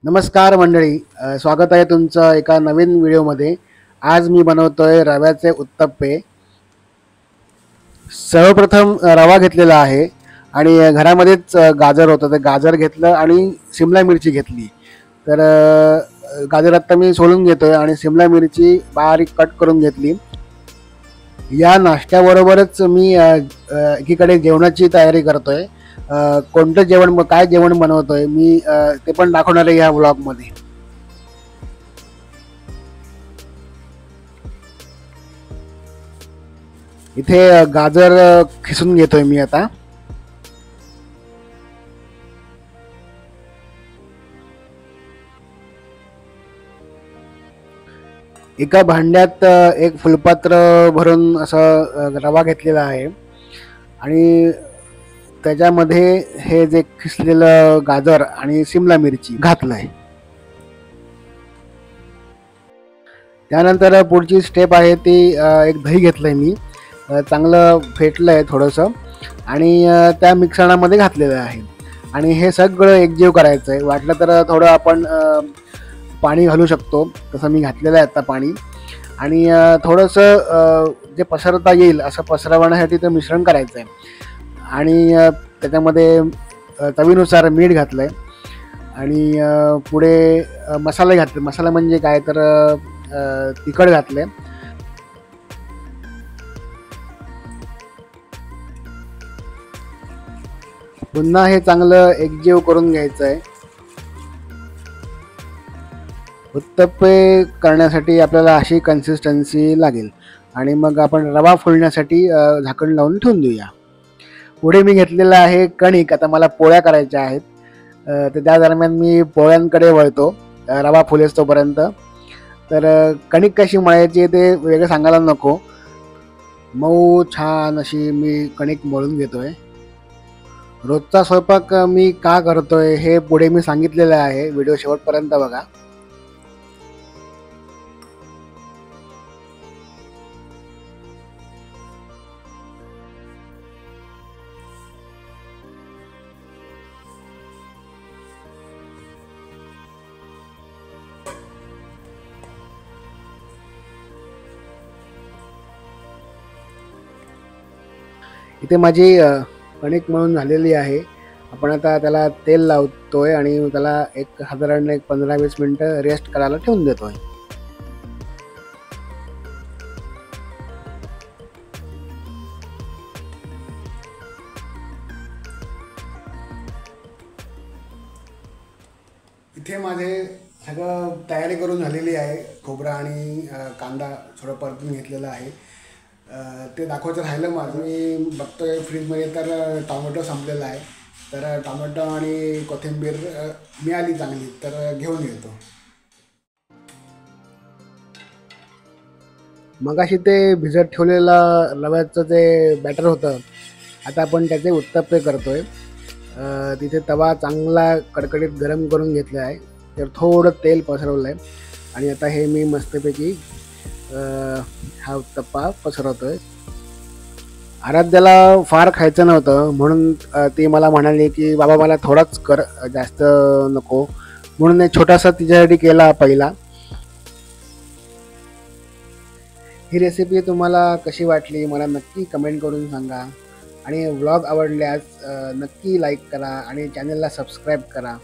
नमस्कार मंडळी, स्वागत आहे तुमचं एका नवीन व्हिडिओमध्ये. आज मी बनवतोय रव्याचे उत्तप्पे. सर्वप्रथम रवा घेतलेला आहे आणि घरामध्येच गाजर होतं, ते गाजर घेतलं आणि शिमला मिरची घेतली. तर गाजर आत्ता मी सोलून घेतोय आणि शिमला मिरची बारीक कट करून घेतली. या नाश्त्याबरोबरच मी एकीकडे जेवणाची तयारी करतोय. कोणतं जेवण, काय जेवण बनवतोय मी ते पण दाखवणार आहे या व्लॉगमध्ये. इथे गाजर खिसून घेतोय मी आता. एका भांड्यात एक फुलपात्र भरून असं रवा घेतलेला आहे आणि त्याच्यामध्ये हे जे खिसलेलं गाजर आणि शिमला मिरची घातलंय. त्यानंतर पुढची स्टेप आहे ती एक दही घेतलंय मी, चांगलं फेटलंय थोडंसं आणि त्या मिश्रणामध्ये घातलेलं आहे आणि हे सगळं एकजीव करायचं आहे. वाटलं तर थोडं आपण पाणी घालू शकतो, तसं मी घातलेलं आहे आता पाणी. आणि थोडंसं जे पसरता येईल असं पसरवण्यासाठी ते मिश्रण करायचं आहे आणि त्याच्यामध्ये चवीनुसार मीठ घातलं आहे आणि पुढे मसाले घातले. मसाला म्हणजे काय तर तिखट घातले. पुन्हा हे चांगलं एकजीव करून घ्यायचं आहे. उत्तप्पे करण्यासाठी आपल्याला अशी कन्सिस्टन्सी लागेल आणि मग आपण रवा फुलण्यासाठी झाकण लावून ठेवून देऊया. पुढे मी घेतलेलं आहे कणिक. आता मला पोळ्या करायच्या आहेत, तर त्या दरम्यान मी पोळ्यांकडे वळतो रवा फुलेस तोपर्यंत. तर कणिक कशी मळायची ते वेगळं सांगायला नको. मऊ छान अशी मी कणिक मळून घेतोय. रोजचा स्वयंपाक मी का करतोय हे पुढे मी सांगितलेलं आहे, व्हिडिओ शेवटपर्यंत बघा. इथे माझी कणिक मळून झालेली आहे. आपण आता त्याला तेल लावतोय आणि त्याला साधारण 15-20 मिनटं रेस्ट करायला ठेवून देतोय. इथे माझे सगळं तयारी करून झालेली आहे. खोबरा आणि कांदा थोडं परतून घेतलेला आहे. ते दाखवायचं राहिलं माझं. मी बघतोय फ्रीजमध्ये तर टॉमॅटो संपलेला आहे, तर टॉमॅटो आणि कोथिंबीर मिळाली चांगली तर घेऊन येतो. मगाशी ते भिजत ठेवलेलं रव्याचं जे बॅटर होतं, आता आपण त्याचे उत्तप्पे करतोय. तिथे तवा चांगला कडकडीत गरम करून घेतला आहे, तर थोडं तेल पसरवलं आहे आणि आता हे मी मस्तपैकी हा उत्तप्पा पसरवतोय. आराध्याला फार खायचं नव्हतं म्हणून ती मला म्हणाली की बाबा मला थोडाच कर, जास्त नको, म्हणून एक छोटासा तिच्यासाठी केला पहिला. ही रेसिपी तुम्हाला कशी वाटली मला नक्की कमेंट करून सांगा आणि व्लॉग आवडल्यास नक्की लाईक करा आणि चॅनलला सबस्क्राईब करा.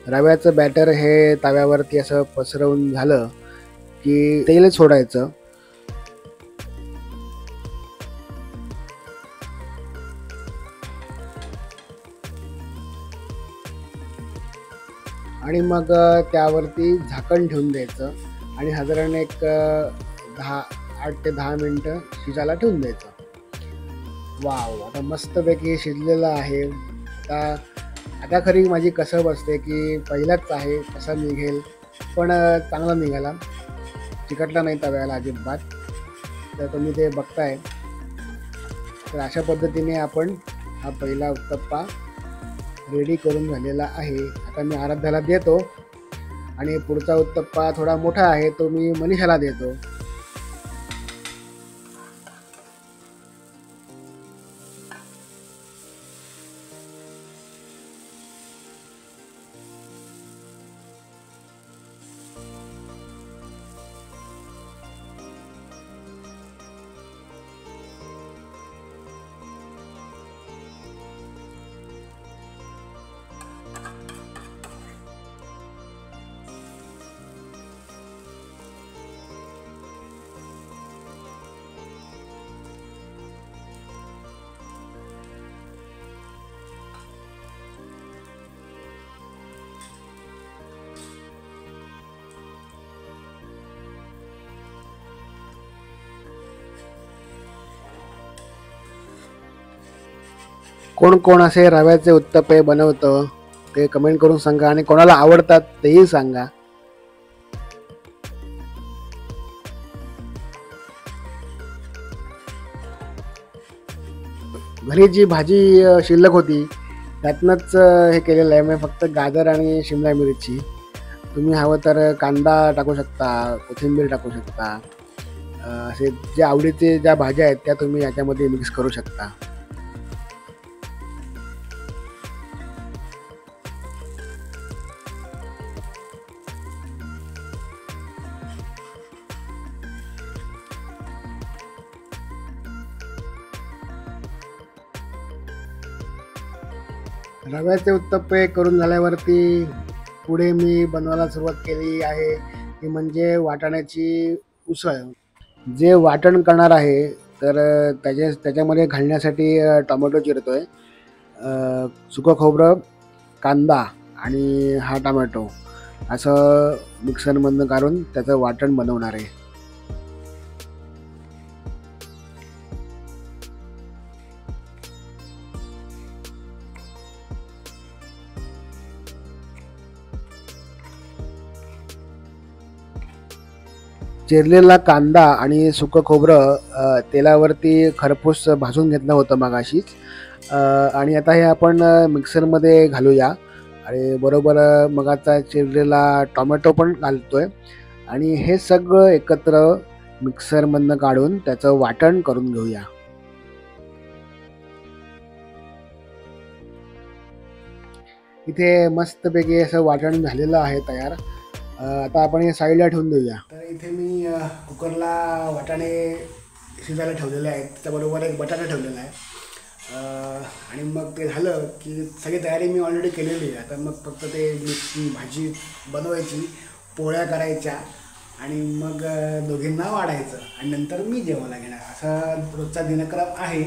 रव्याचं बॅटर हे तव्यावरती असं पसरवून झालं की तेल सोडायचं आणि मग त्यावरती झाकण ठेवून द्यायचं आणि साधारण 8 ते 10 मिनटं शिजायला ठेवून द्यायचं. वाव, आता मस्तपैकी शिजलेलं आहे. आता खरी माझी कसं बसते की पहिलाच आहे, कसा निघेल, पण चांगला निघाला, चिकटला नाही तव्याला अजिबात. तर तुम्ही ते बघताय. तर अशा पद्धतीने आपण हा पहिला उत्तप्पा रेडी करून झालेला आहे. आता मी आराध्याला देतो आणि पुढचा उत्तप्पा थोडा मोठा आहे तो मी मनीषाला देतो. कोण कोण असे रव्याचे उत्तप्पे बनवतं ते कमेंट करून सांगा आणि कोणाला आवडतात तेही सांगा. घरी जी भाजी शिल्लक होती त्यातनंच हे केलेलं आहे. म्हणजे फक्त गाजर आणि शिमला मिरची. तुम्ही हवं तर कांदा टाकू शकता, कोथिंबीर टाकू शकता. असे जे आवडीचे ज्या भाज्या आहेत त्या तुम्ही याच्यामध्ये मिक्स करू शकता. रव्याचे उत्तप्पे करून झाल्यावरती पुढे मी बनवायला सुरुवात केली आहे ती म्हणजे वाटाण्याची उसळ. जे वाटण करणार आहे तर त्याच्यामध्ये घालण्यासाठी टोमॅटो चिरतोय, सुकं खोबरं, कांदा आणि हा टोमॅटो असं मिक्सरमधनं काढून त्याचं वाटण बनवणार आहे. चिरलेला कांदा आणि सुकं खोबरं तेलावरती खरपूस भाजून घेतलं होतं मगाशीच. आणि आता हे आपण मिक्सरमध्ये घालूया आणि बरोबर मगाचा चिरलेला टोमॅटो पण घालतोय आणि हे सगळं एकत्र मिक्सरमधनं काढून त्याचं वाटण करून घेऊया. इथे मस्तपैकी असं वाटण झालेलं आहे तयार. आता आपण हे साईडला ठेवून देऊया. तर इथे मी कुकरला वाटाणे शिजायला ठेवलेले आहेत, त्याच्याबरोबर एक बटाटा ठेवलेला आहे. आणि मग ते झालं की सगळी तयारी मी ऑलरेडी केलेली आहे. आता मग फक्त ते भाजी बनवायची, पोळ्या करायच्या आणि मग दोघींना वाढायचं आणि नंतर मी जेवायला घेणार, असा रोजचा दिनक्रम आहे.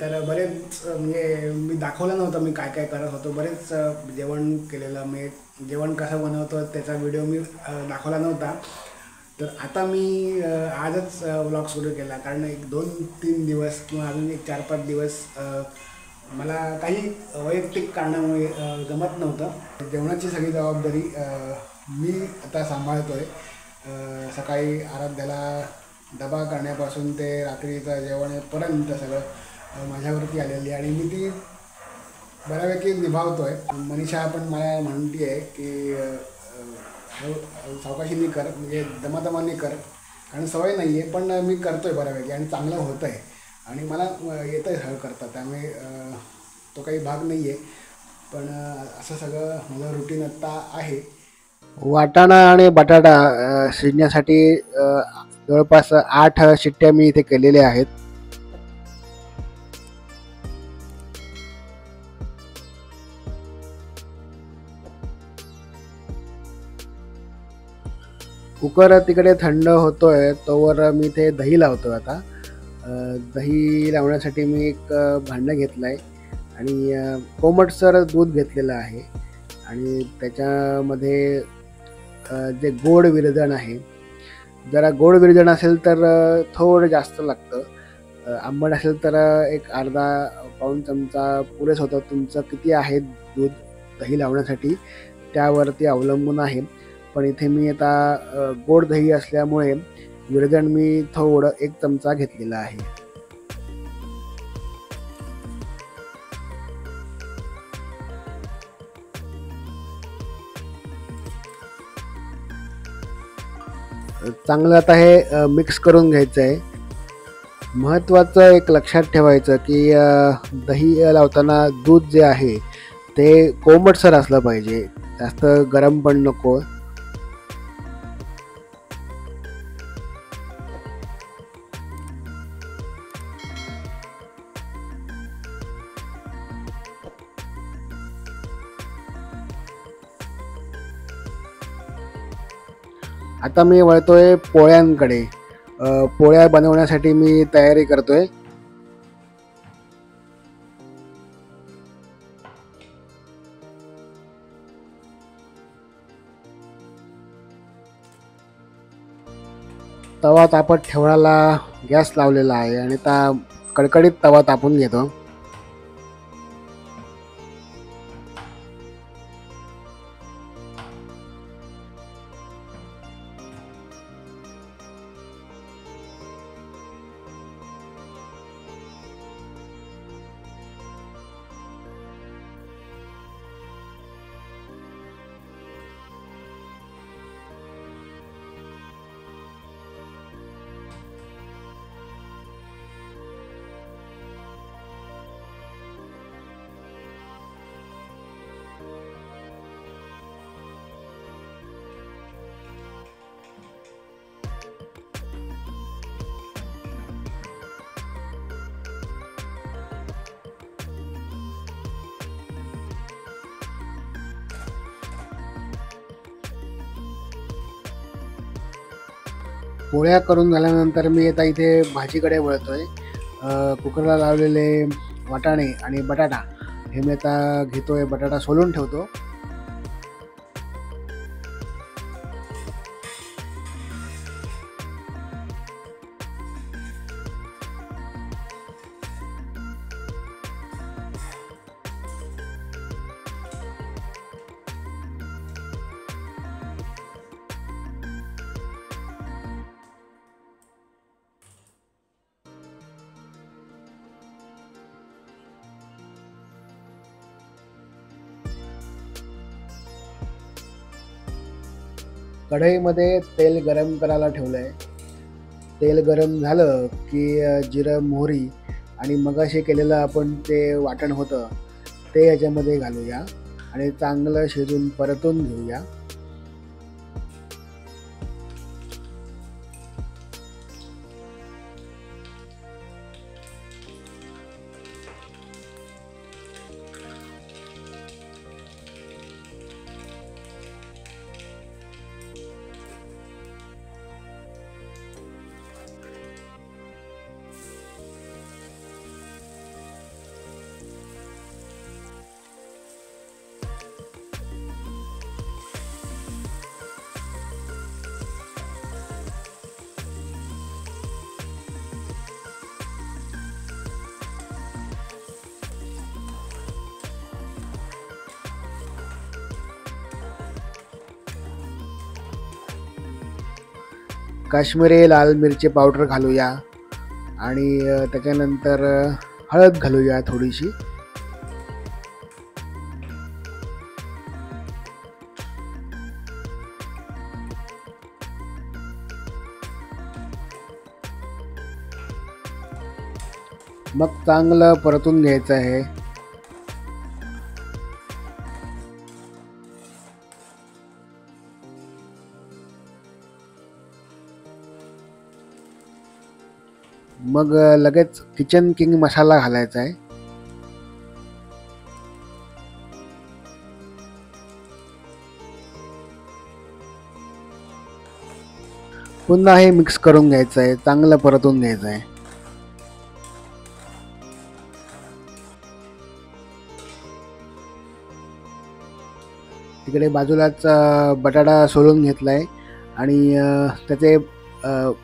तर बरेच म्हणजे मी दाखवलं नव्हतं मी काय काय करत होतो. बरेच जेवण केलेलं, मी जेवण कसं बनवतो त्याचा व्हिडिओ मी दाखवला नव्हता. तर आता मी आजच व्लॉग सुरू केला, कारण एक 2-3 दिवस किंवा अजून एक 4-5 दिवस मला काही वैयक्तिक कारणामुळे जमत नव्हतं. जेवणाची सगळी जबाबदारी मी आता सांभाळतो आहे. सकाळी आराध्याला डबा करण्यापासून ते रात्रीचं जेवणापर्यंत सगळं माझ्यावरती आलेली आणि मी ती बऱ्यापैकी निभावतो आहे. मनीषा पण मला म्हणते आहे की सावकाशीने कर, म्हणजे दमादमाने कर, कारण सवय नाही आहे, पण मी करतो आहे बऱ्यापैकी आणि चांगलं होतं आहे आणि मला येतं आहे सगळं करता. त्यामुळे तो काही भाग नाही आहे, पण असं सगळं माझं रुटीन आत्ता आहे. वाटाणा आणि बटाटा शिजण्यासाठी जवळपास 8 शिट्ट्या मी इथे केलेल्या आहेत. कुकर तिकडे थंड होतोय तोवर मी इथे दही लावतो. आता दही लावण्यासाठी मी एक भांडं घेतलं आहे आणि कोमटसर दूध घेतलेलं आहे आणि त्याच्यामध्ये जे गोड विरजण आहे, जरा गोड विरजण असेल तर थोडं जास्त लागतं, आंबट असेल तर एक अर्धा पाऊण चमचा पुरेस होतं. तुमचं किती आहे दूध दही लावण्यासाठी त्यावरती अवलंबून आहे. पण इथे मी आता गोड दही असल्यामुळे विरजण मी थोडं 1 चमचा घेतलेला आहे. चांगलं आता हे मिक्स करून घ्यायचं आहे. महत्त्वाचं एक लक्षात ठेवायचं की दही लावताना दूध जे आहे ते कोमटसर असलं पाहिजे, जास्त गरम पण नको. आता मी वळतोय पोळ्यांकडे. पोळ्या बनवण्यासाठी मी तयारी करतोय. तवा तापत ठेवायला गॅस लावलेला आहे आणि आता कडकडीत तवा तापून घेतो. पोळ्या करून झाल्यानंतर मी आता इथे भाजीकडे वळतोय. कुकरला लावलेले वाटाणे आणि बटाटा हे मी आता घेतोय. बटाटा सोलून ठेवतो. कढईमध्ये तेल गरम करायला ठेवलं आहे. तेल गरम झालं की जिरं, मोहरी आणि मगाशी केलेलं आपण ते वाटण होतं ते याच्यामध्ये घालूया आणि चांगलं शिजून परतून घेऊया. काश्मीरी लाल मिरची पावडर घालूया आणि त्याच्यानंतर हळद घालूया थोडीशी. मग चांगलं परतून घ्यायचं आहे. मग लगेच किचन किंग मसाला घालायचा आहे. पुन्हा हे मिक्स करून घ्यायचं आहे. चांगलं परतून घ्यायचं आहे. तिकडे बाजूलाच बटाटा सोलून घेतला आहे आणि त्याचे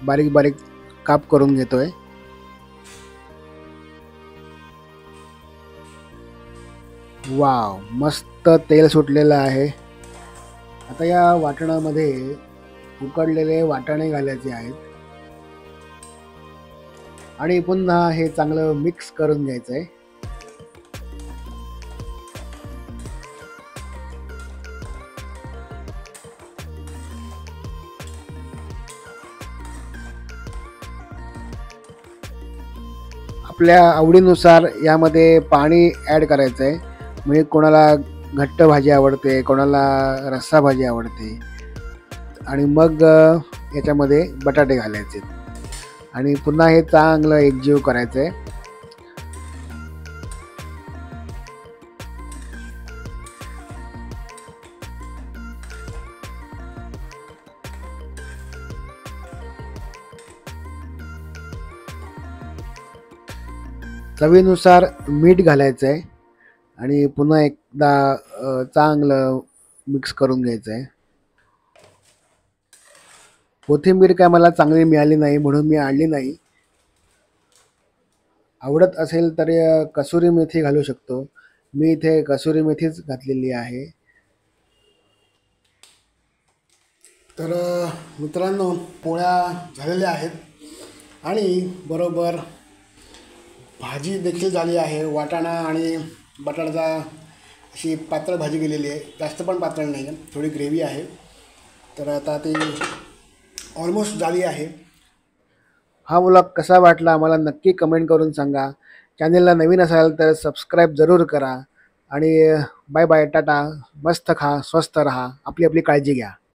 बारीक बारीक काप करून घेतोय. वाव, मस्त तेल सुटलेलं आहे. आता या वाटणामध्ये उकडलेले वाटाणे घालायचे आहेत आणि पुन्हा हे चांगलं मिक्स करून घ्यायचं आहे. आपल्या आवडीनुसार यामध्ये पाणी ॲड करायचं आहे. म्हणजे कोणाला घट्ट भाजी आवडते, कोणाला रस्सा भाजी आवडते. आणि मग याच्यामध्ये बटाटे घालायचे आणि पुन्हा हे चांगलं एकजीव करायचं आहे. चवीनुसार मीठ घालायचं आहे आणि पुन्हा एकदा चांगलं मिक्स करून घ्यायचं आहे. कोथिंबीर काय मला चांगली मिळाली नाही म्हणून मी आणली नाही. आवडत असेल तर कसुरी मेथी घालू शकतो. मी इथे कसुरी मेथीच घातलेली आहे. तर मित्रांनो, पोळ्या झालेल्या आहेत आणि बरोबर भाजी देखील झाली आहे. वाटाणा आणि बटाट्याचा अशी पातळ भाजी केलेली आहे. जास्त पण पातळ नाही आहे, थोडी ग्रेव्ही आहे. तर आता ती ऑलमोस्ट झाली आहे. हा व्लॉग कसा वाटला आम्हाला नक्की कमेंट करून सांगा. चॅनलला नवीन असाल तर सबस्क्राईब जरूर करा आणि बाय बाय, टाटा. मस्त खा, स्वस्त राहा, आपली आपली काळजी घ्या.